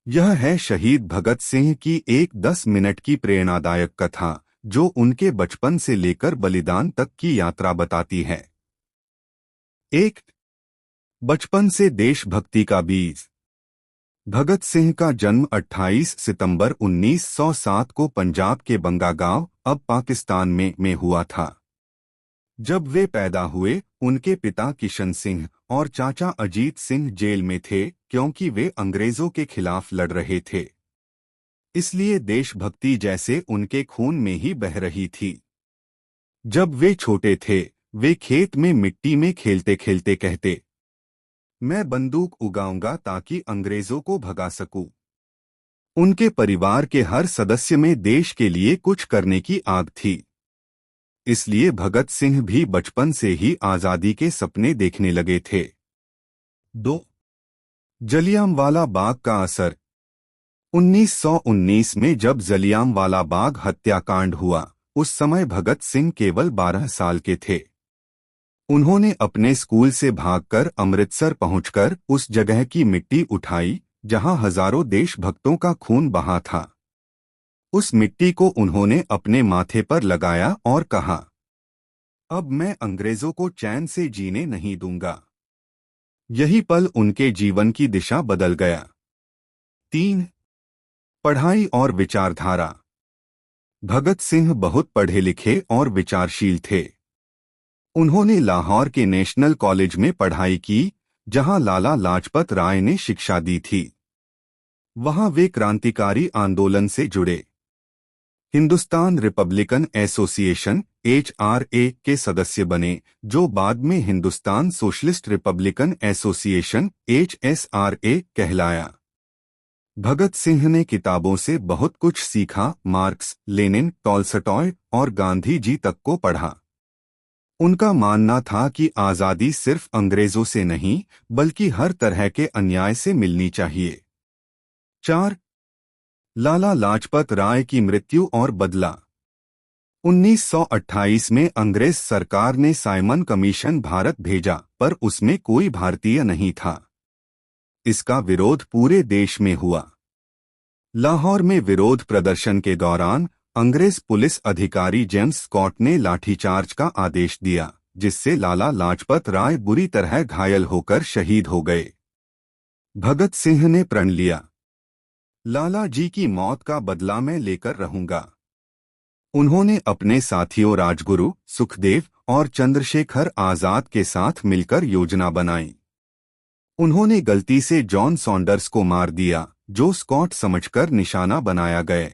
यह है शहीद भगत सिंह की एक 10 मिनट की प्रेरणादायक कथा, जो उनके बचपन से लेकर बलिदान तक की यात्रा बताती है। एक, बचपन से देशभक्ति का बीज। भगत सिंह का जन्म 28 सितंबर 1907 को पंजाब के बंगा गांव, अब पाकिस्तान में हुआ था। जब वे पैदा हुए, उनके पिता किशन सिंह और चाचा अजीत सिंह जेल में थे, क्योंकि वे अंग्रेजों के खिलाफ लड़ रहे थे। इसलिए देशभक्ति जैसे उनके खून में ही बह रही थी। जब वे छोटे थे, वे खेत में मिट्टी में खेलते खेलते कहते, मैं बंदूक उगाऊंगा ताकि अंग्रेजों को भगा सकूं। उनके परिवार के हर सदस्य में देश के लिए कुछ करने की आग थी। इसलिए भगत सिंह भी बचपन से ही आजादी के सपने देखने लगे थे। 2, जलियांवाला बाग का असर। 1919 में जब जलियांवाला बाग हत्याकांड हुआ, उस समय भगत सिंह केवल 12 साल के थे। उन्होंने अपने स्कूल से भागकर अमृतसर पहुंचकर उस जगह की मिट्टी उठाई जहां हजारों देशभक्तों का खून बहा था। उस मिट्टी को उन्होंने अपने माथे पर लगाया और कहा, अब मैं अंग्रेजों को चैन से जीने नहीं दूंगा। यही पल उनके जीवन की दिशा बदल गया। 3, पढ़ाई और विचारधारा। भगत सिंह बहुत पढ़े लिखे और विचारशील थे। उन्होंने लाहौर के नेशनल कॉलेज में पढ़ाई की, जहां लाला लाजपत राय ने शिक्षा दी थी। वहां वे क्रांतिकारी आंदोलन से जुड़े। हिंदुस्तान रिपब्लिकन एसोसिएशन (HRA) के सदस्य बने, जो बाद में Hindustan socialist Republican association (HSRA) कहलाया। भगत सिंह ने किताबों से बहुत कुछ सीखा, मार्क्स, लेनिन, टॉलस्टॉय और गांधी जी तक को पढ़ा। उनका मानना था कि आज़ादी सिर्फ अंग्रेजों से नहीं, बल्कि हर तरह के अन्याय से मिलनी चाहिए। 4, लाला लाजपत राय की मृत्यु और बदला। 1928 में अंग्रेज सरकार ने साइमन कमीशन भारत भेजा, पर उसमें कोई भारतीय नहीं था। इसका विरोध पूरे देश में हुआ। लाहौर में विरोध प्रदर्शन के दौरान अंग्रेज पुलिस अधिकारी जेम्स स्कॉट ने लाठीचार्ज का आदेश दिया, जिससे लाला लाजपत राय बुरी तरह घायल होकर शहीद हो गए। भगत सिंह ने प्रण लिया, लाला जी की मौत का बदला मैं लेकर रहूंगा। उन्होंने अपने साथियों राजगुरु, सुखदेव और चंद्रशेखर आजाद के साथ मिलकर योजना बनाई। उन्होंने गलती से जॉन सॉन्डर्स को मार दिया, जो स्कॉट समझकर निशाना बनाया गए।